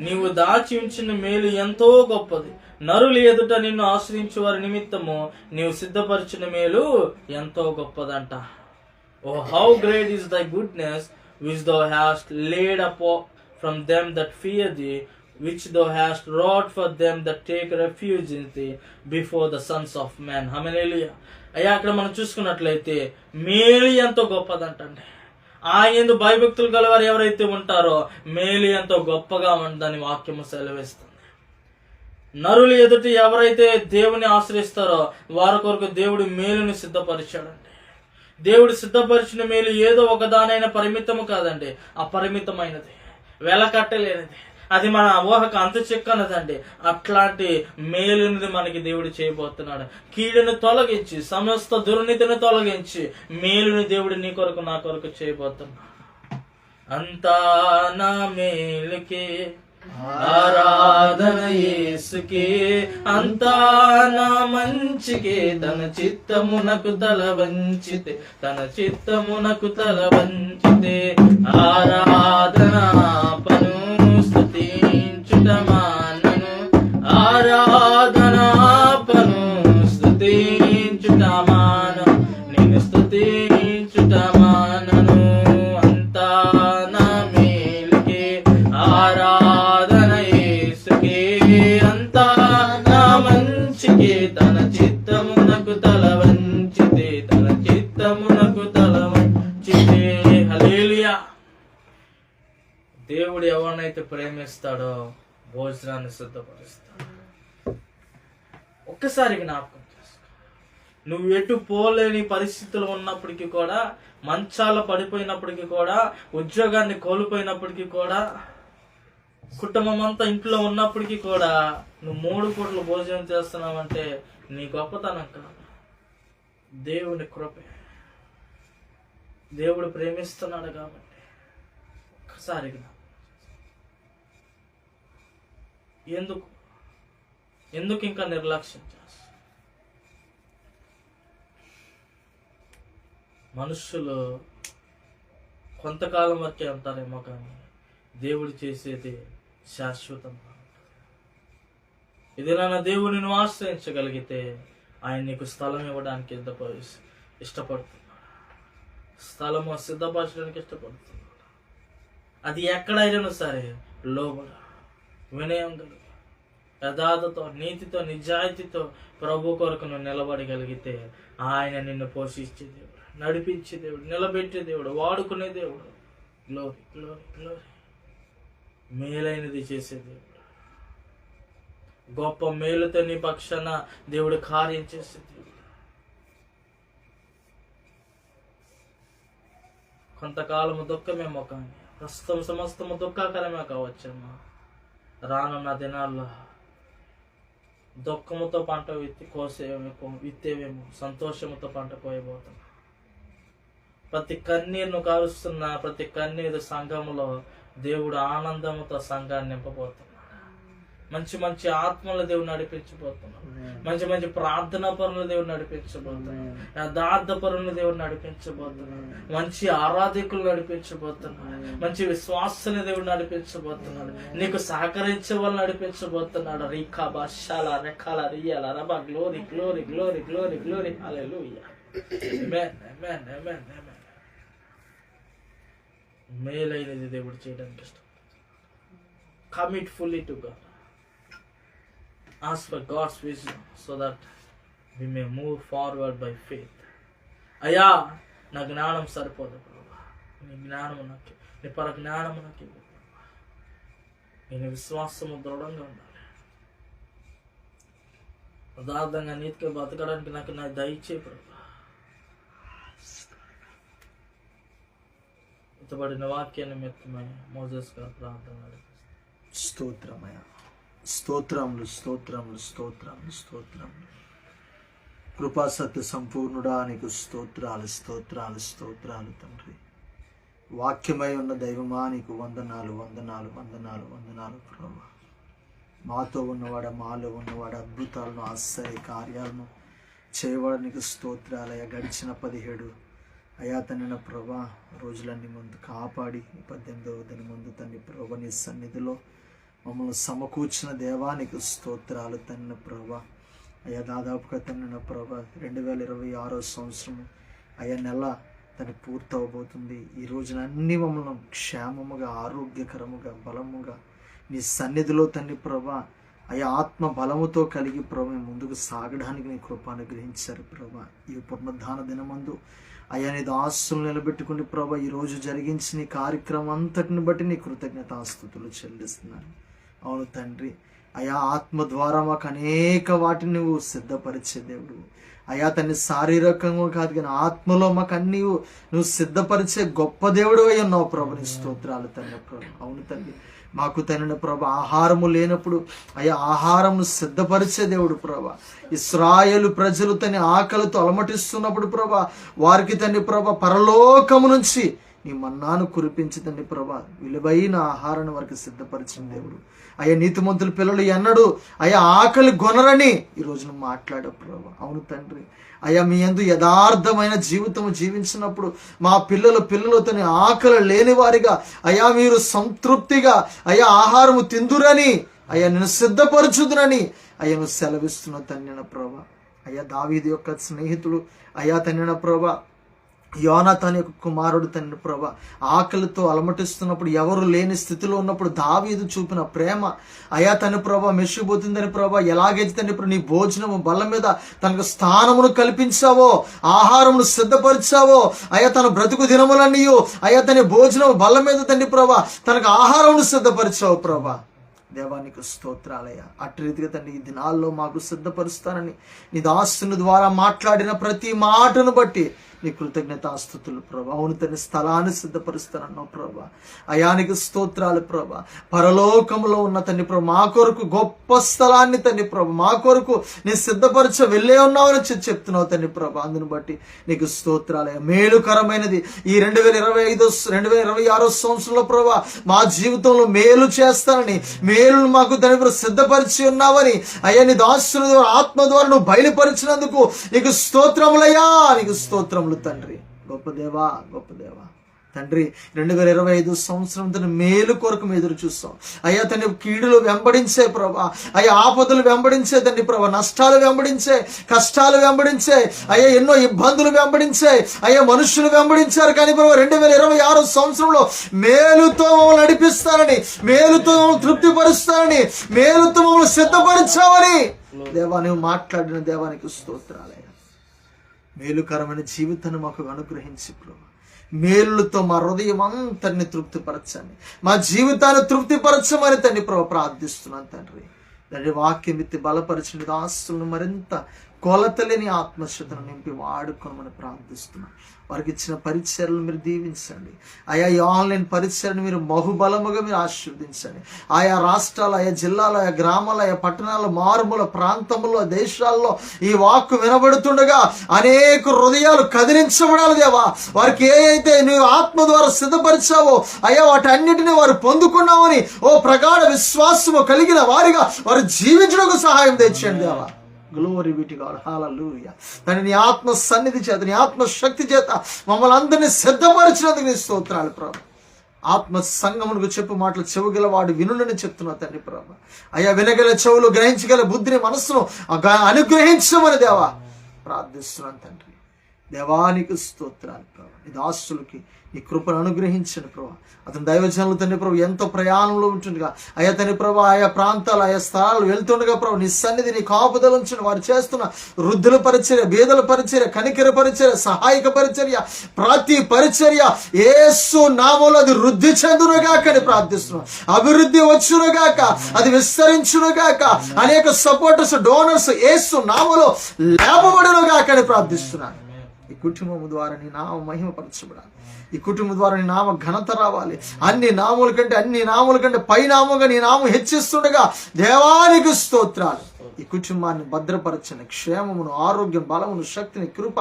నీవు దాచి ఉంచిన మేలు ఎంతో గొప్పది. నరులు ఎదుట నిన్ను ఆశ్రయించే వారి నిమిత్తము నీవు సిద్ధపరిచిన మేలు ఎంతో గొప్పదంట. ఓ హౌ గ్రేట్ ఈస్ దై goodness which thou hast laid up from them that fear thee, which thou hast wrought for them that take refuge in thee before the sons of men. హల్లెలూయా. అయ్యా, అక్కడ మనం చూసుకున్నట్లయితే మేలు ఎంతో గొప్పదంటండి. ఆయన భయభక్తులు గలవారు ఎవరైతే ఉంటారో మేలు ఎంతో గొప్పగా ఉందని వాక్యము సెలవిస్తుంది. నరులు ఎదుటి ఎవరైతే దేవుని ఆశ్రయిస్తారో వారి కొరకు దేవుడు మేలుని సిద్ధపరిచాడండి. దేవుడు సిద్ధపరిచిన మేలు ఏదో ఒకదానైనా పరిమితము కాదండి, అపరిమితమైనది, వెలకట్టలేనిది. అది మన ఊహకు అంత చిక్కనదండి. అట్లాంటి మేలునిది మనకి దేవుడు చేయబోతున్నాడు. కీడును తొలగించి, సమస్త దుర్నీతిని తొలగించి మేలుని దేవుడు నీ కొరకు నా కొరకు చేయబోతున్నాడు. అంతా నా మేలుకే ఆరాధన యేసుకే, అంతా నా మంచికే, తన చిత్తమునకు తల వంచితే, తన చిత్తమునకు తల వంచితే ఆరాధన పను స్తుతించుట మానను, ఆరాధన పను స్తుతించుట మానను, నేను స్తుతించుట మానను. అంతా నా మేలుకే ఆరాధన యేసుకే, అంతా నా మంచికే, తన చిత్తమునకు తల వంచితే, తన చిత్తమునకు తల వంచితే. హల్లెలూయా. దేవుడు ఎవరినైతే ప్రేమిస్తాడో భోజనాన్ని సిద్ధపరుస్తాడు. ఒక్కసారి జ్ఞాపకం చేసుకో. నువ్వు ఎటు పోలేని పరిస్థితులు ఉన్నప్పటికీ కూడా, మంచాల పడిపోయినప్పటికీ కూడా, ఉద్యోగాన్ని కోల్పోయినప్పటికీ కూడా, కుటుంబం అంతా ఇంట్లో ఉన్నప్పటికీ కూడా నువ్వు 3 పూటలు భోజనం చేస్తున్నావంటే నీ గొప్పతనం కాదు, దేవుని కృపే. దేవుడు ప్రేమిస్తున్నాడు కాబట్టి ఒక్కసారి ఎందుకు ఇంకా నిర్లక్ష్యం చేస్తా? మనుషులు కొంతకాలం వరకే అంటారేమో కానీ దేవుడు చేసేది శాశ్వతంగా ఉంటుంది. ఇది నా దేవుని నువ్వు ఆశ్రయించగలిగితే ఆయన నీకు స్థలం ఇవ్వడానికి ఇష్టపడుతున్నాడు. స్థలము సిద్ధపరచడానికి ఇష్టపడుతున్నాడు. అది ఎక్కడైనా సరే లోబడ, వినయం కలిగి, యథార్థతో, నీతితో, నిజాయితీతో ప్రభు కొరకు నువ్వు నిలబడగలిగితే ఆయన నిన్ను పోషించే దేవుడు, నడిపించే దేవుడు, నిలబెట్టే దేవుడు, వాడుకునే దేవుడు. Glory glory glory. మేలైనది చేసే దేవుడు, గొప్ప మేలుతో నీ పక్షాన దేవుడు కార్యం చేసే దేవుడు. కొంతకాలము దుఃఖమేమో కానీ ప్రస్తుతం సమస్తము దుఃఖకరమే కావచ్చమ్మా. రానున్న దినాల్లో దుఃఖముతో పంట విత్తేవేమో, సంతోషముతో పంట కోయబోతున్నా. ప్రతి కన్నీరును కారుస్తున్న ప్రతి కన్నీరు సంఘములో దేవుడు ఆనందముతో సంఘాన్ని నింపబోతున్నాడు. మంచి మంచి ఆత్మల దేవుడు నడిపించబోతున్నాడు. మంచి మంచి ప్రార్థనా పరుల దేవుడు నడిపించబోతున్నాడు. యథార్థ పరుల దేవుడు నడిపించబోతున్నాడు. మంచి ఆరాధికులు నడిపించబోతున్నాడు. మంచి విశ్వాసన దేవుడు నడిపించబోతున్నాడు. నీకు సహకరించే వాళ్ళు నడిపించబోతున్నాడు. రీకా బాషాల రెకాల రియాల రబా. Glory glory glory glory glory. Hallelujah. Amen amen amen amen. మేలైనది దేవుడు చేయడానికి ఇష్టం. Commit fully to God. ask for God's wisdom so that we may move forward by faith. అయ్యా నా జ్ఞానం సరిపోదు ప్రభా, నీ జ్ఞానము నాకు, నీ పరజ్ఞానము నాకు ఇవ్వు ప్రభా. నేను విశ్వాసము దృఢంగా ఉండాలి, యథార్థంగా నీతిగా బతకడానికి నాకు నా దయచే ప్రభా. ఇంతబడిన వాక్యాన్ని మెత్తమై మోజెస్ గారు ప్రార్థన నడిపిస్తాను. స్తోత్రమయ, స్తోత్రములు స్తోత్రములు స్తోత్రములు స్తోత్రములు. కృపా సత్య సంపూర్ణుడా నీకు స్తోత్రాలు స్తోత్రాలు స్తోత్రాలు తండ్రి. వాక్యమై ఉన్న దైవమా నీకు వందనాలు వందనాలు వందనాలు వందనాలు ప్రభా. మాతో ఉన్నవాడ, మాలో ఉన్నవాడ, అద్భుతాలను ఆశ్చర్య కార్యాలను చేయవాడు నీకు స్తోత్రాలయ. గడిచిన 17 అయా తండ్రి ప్రభా రోజులన్నీ ముందు కాపాడి 18వ దిన ముందు తండ్రి ప్రభా నీ సన్నిధిలో మమ్మల్ని సమకూర్చిన దేవానికి స్తోత్రాలు తండ్రి ప్రభా. అయ్యా దాదాపుగా తండ్రి ప్రభా 2026వ సంవత్సరము అయ్యా నెల తను పూర్తవబోతుంది. ఈ రోజున అన్ని మమ్మల్ని క్షేమముగా, ఆరోగ్యకరముగా, బలముగా నీ సన్నిధిలో తండ్రి ప్రభా అయ్యా ఆత్మ బలముతో కలిగి ప్రభా ముందుకు సాగడానికి నీ కృప అనుగ్రహించారు ప్రభా. ఈ పునరుద్ధాన దినమందు అయ్యా నీ దాసులు నిలబెట్టుకుని ప్రభా ఈరోజు జరిగించిన ఈ కార్యక్రమం అంతటిని బట్టి నీ కృతజ్ఞతాస్తుతులు చెల్లిస్తున్నాను. అవును తండ్రి, అయా ఆత్మ ద్వారా మాకు అనేక వాటిని నువ్వు సిద్ధపరిచే దేవుడు అయా తండ్రి. శారీరకంగా కాదు కానీ ఆత్మలో మాకు అన్ని నువ్వు సిద్ధపరిచే గొప్ప దేవుడు అయి ఉన్నావు ప్రభు. నీ స్తోత్రాలు తండ్రి ప్రభు. అవును తండ్రి, మాకు తండ్రి ప్రభు ఆహారము లేనప్పుడు అయ్యా ఆహారంను సిద్ధపరిచే దేవుడు ప్రభా. ఇశ్రాయేలు ప్రజలు తన ఆకలితో అలమటిస్తున్నప్పుడు ప్రభా వారికి తండ్రి ప్రభా పరలోకము నుంచి నీ మన్నాను కురిపించి తండ్రి ప్రభా విలువైన ఆహారాన్ని వారికి సిద్ధపరిచిన దేవుడు. అయ్యా నీతిమంతుల పిల్లలు ఎన్నడూ అయ్యా ఆకలి గొనరని ఈరోజు నువ్వు మాట్లాడావు ప్రభా. అవును తండ్రి, అయ్యా మీ యందు యథార్థమైన జీవితం జీవించినప్పుడు మా పిల్లలతోని ఆకలి లేని వారిగా అయ్యా మీరు సంతృప్తిగా అయ్యా ఆహారము తిందురని అయ్యా నేను సిద్ధపరచుదురని అయ్యా నువ్వు సెలవిస్తున్నావు తండ్రి ప్రభా. అయ్యా దావీదు యొక్క స్నేహితుడు అయ్యా తండ్రి ప్రభా యోనాతాను యొక్క కుమారుడు తండ్రి ప్రభా ఆకలితో అలమటిస్తున్నప్పుడు ఎవరు లేని స్థితిలో ఉన్నప్పుడు దావీదు చూపిన ప్రేమ అయ్యా తండ్రి ప్రభా మెచ్చిపోతుందని ప్రభా. ఎలాగైతే తండ్రి ప్రభు నీ భోజనము బల్ల మీద తనకు స్థానమును కల్పించావో, ఆహారమును సిద్ధపరిచావో అయ్యా తన బ్రతుకు దినములన్నీ అయ్యా తన భోజనము బల్ల మీద తండ్రి ప్రభా తనకు ఆహారమును సిద్ధపరిచావు ప్రభా. దేవానికి స్తోత్రాలయ్యా. అటు రీతిగా తండ్రి ఈ దినాల్లో మాకు సిద్ధపరుస్తానని నీ దాసుని ద్వారా మాట్లాడిన ప్రతి మాటను బట్టి నీ కృతజ్ఞతాస్తుతులు ప్రభా. అవును తండ్రి స్థలాన్ని సిద్ధపరుస్తానన్నావు ప్రభా. అయానికి స్తోత్రాలు ప్రభా. పరలోకంలో ఉన్న తండ్రి ప్రభు మా కొరకు గొప్ప స్థలాన్ని తండ్రి ప్రభు మా కొరకు నీ సిద్ధపరచ వెళ్ళే ఉన్నావని చెప్తున్నావు తండ్రి ప్రభా. అందుని బట్టి నీకు స్తోత్రాలయ్యా. మేలుకరమైనది ఈ 2026 సంవత్సరంలో ప్రభా మా జీవితంలో మేలు చేస్తానని, మేలు మాకు తండ్రి ప్రభు సిద్ధపరిచి ఉన్నావని అయ్యా నీ దాసుల ద్వారా ఆత్మ ద్వారా నువ్వు బయలుపరిచినందుకు నీకు స్తోత్రములయ్యా, నీకు స్తోత్రములు తండ్రి. గొప్ప దేవా, గొప్ప దేవా తండ్రి. 2025 సంవత్సరం తన మేలు కొరకు మేము ఎదురు చూస్తాం అయ్యా తండ్రి. కీడులు వెంబడించే ప్రభా అయ్యా, ఆపదలు వెంబడించే తండ్రి ప్రభా, నష్టాలు వెంబడించే, కష్టాలు వెంబడించే అయ్యా, ఎన్నో ఇబ్బందులు వెంబడించే అయ్యా, మనుషులు వెంబడించారు కానీ ప్రభా 2026 సంవత్సరంలో మేలుతో మమ్మల్ని నడిపిస్తారని, మేలుతో మమ్మల్ని తృప్తిపరుస్తారని, మేలుతో మమ్మల్ని సిద్ధపరిచావని దేవా నువ్వు మాట్లాడిన దేవానికి స్తోత్రాలయ్యా. మేలుకరమైన జీవితాన్ని మాకు అనుగ్రహించి ప్రభు మేలులతో మా హృదయం అంతటిని తృప్తిపరచండి, మా జీవితాన్ని తృప్తిపరచమని తండ్రి ప్రభు ప్రార్థిస్తున్నాను తండ్రి. తండ్రి వాక్యం ఎత్తి బలపరిచిన దాసులను మరింత కొలతలేని ఆత్మశ్రద్ధను నింపి వాడుకోమని ప్రార్థిస్తున్నాను. వారికి ఇచ్చిన పరిచర్యలు మీరు దీవించండి అయా. ఈ ఆన్లైన్ పరిచర్యను మీరు బహుబలముగా మీరు ఆశీర్వదించండి. ఆయా రాష్ట్రాలు, ఆయా జిల్లాలు, ఆయా గ్రామాలు, ఆయా పట్టణాలు, మారుమూల ప్రాంతముల్లో, దేశాల్లో ఈ వాక్కు వినబడుతుండగా అనేక హృదయాలు కదిలించబడాలి దేవా. వారికి ఏ అయితే నువ్వు ఆత్మ ద్వారా సిద్ధపరిచావో అయ్యా వాటన్నిటిని వారు పొందుకున్నామని ఓ ప్రగాఢ విశ్వాసము కలిగిన వారిగా వారు జీవించడానికి సహాయం తెచ్చండి దేవా. గ్లోరీ బి టు గాడ్, హల్లెలూయా. తండ్రి నీ ఆత్మ సన్నిధి చేత, నీ ఆత్మ శక్తి చేత మమ్మల్ని అందరినీ సిద్ధపరిచినందుకు నీ స్తోత్రాలు ప్రభు. ఆత్మ సంగమునకు చెప్పు మాటలు చెవుగల వాడు వినులని చెప్తున్నా తండ్రి ప్రభు. అయ్యా వినగల చెవులు, గ్రహించగల బుద్ధిని, మనస్సును అనుగ్రహించమని దేవా ప్రార్థిస్తున్నాను తండ్రి. దేవానికి స్తోత్రాలు ప్రభా. నీ దాసులకి నీ కృపను అనుగ్రహించండి ప్రభా. అతని దైవజనులు తండ్రి ప్రభు ఎంతో ప్రయాణంలో ఉంటుండగా అయా తండ్రి ప్రభా, ఆయా ప్రాంతాలు ఆయా స్థలాలు వెళ్తుండగా ప్రభు నీ సన్నిధి నీ కాపుదల ఉంచండి. వారు చేస్తున్న వృద్ధుల పరిచర్య, బీదల పరిచర్య, కనికర పరిచర్య, సహాయక పరిచర్య, ప్రతి పరిచర్య యేసు నామములో అది వృద్ధి చెందునుగాకని ప్రార్థిస్తున్నాం. అభివృద్ధి వచ్చునుగాక, అది విస్తరించునుగాక, అనేక సపోర్టర్స్, డోనర్స్ యేసు నామములో లేపబడునుగాకని ప్రార్థిస్తున్నాను. ఈ కుటుంబం ద్వారా నీ నామ మహిమపరచబడాలి. ఈ కుటుంబం ద్వారా నీ నామ ఘనత రావాలి. అన్ని నామముల కంటే పైనామగా నీ నామం హెచ్చిస్తుండగా దేవానికి స్తోత్రాలు. ఈ కుటుంబాన్ని భద్రపరచని, క్షేమమును, ఆరోగ్యం, బలమును, శక్తిని, కృప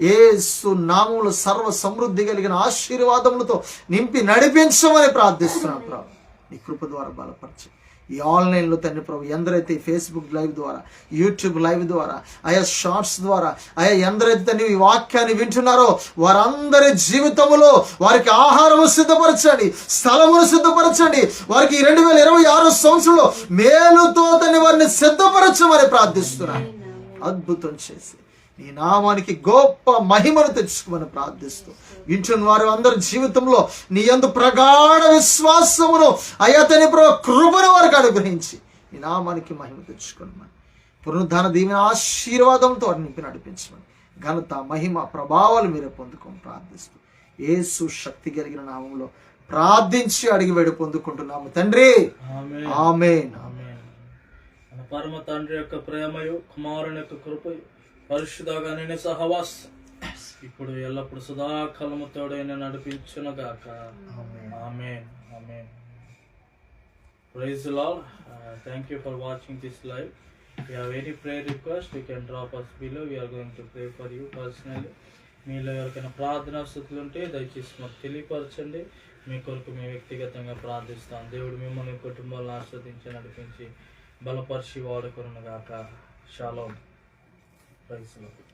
యేసు నామములో సర్వ సమృద్ధి కలిగిన ఆశీర్వాదములతో నింపి నడిపించమని ప్రార్థిస్తున్నాను ప్రభు. నీ కృప ద్వారా బలపరచు. ఈ ఆన్లైన్లో తండ్రి ప్రభు ఎందరైతే ఫేస్బుక్ లైవ్ ద్వారా, యూట్యూబ్ లైవ్ ద్వారా, ఆయా షార్ట్స్ ద్వారా, ఆయా ఎందరైతే తండ్రి ఈ వాక్యాన్ని వింటున్నారో వారందరి జీవితంలో వారికి ఆహారము సిద్ధపరచండి, స్థలమును సిద్ధపరచండి. వారికి 2026 సంవత్సరంలో మేలుతో తండ్రి వారిని సిద్ధపరచమని ప్రార్థిస్తున్నాను. అద్భుతం చేసి నీ నామానికి గొప్ప మహిమను తెచ్చుకోమని ప్రార్థిస్తూ వింటున్న వారు అందరి జీవితంలో నీ యందు ప్రగాఢ విశ్వాసమును అయ్యా తండ్రి ప్రభు కృపను వారికి అనుగ్రహించి నీ నామానికి మహిమ తెచ్చుకోమని, పునరుద్ధాన దీవెన ఆశీర్వాదంతో వారిని నింపి నడిపించమని, ఘనత, మహిమ, ప్రభావాలు మీరే పొందుకొని ప్రార్థిస్తూ యేసు శక్తి కలిగిన నామంలో ప్రార్థించి అడిగి వేడి పొందుకుంటున్నాము తండ్రి. ఆమేన్. మన పరమ తండ్రి యొక్క ప్రేమయు, కుమారుని యొక్క కృపయు, పరిశుద్ధంగా నేను సహవాసం ఇప్పుడు ఎల్లప్పుడు సదాకాలము తోడైన నడిపించునుగాక. ఆమేన్. ఆమేన్. Praise the Lord. Thank you for watching this live. If you have any prayer request, you can drop us below. We are going to pray for you personally. మీలో ఎవరికైనా ప్రార్థనా స్థుతులు ఉంటే దయచేసి మాకు తెలియపరచండి. మీ కొరకు మేము వ్యక్తిగతంగా ప్రార్థిస్తాం. దేవుడు మిమ్మల్ని కుటుంబాలను ఆస్వాదించి నడిపించి బలపరిచి వాడుకొనుగాక. షాలోమ్. Praise the Lord.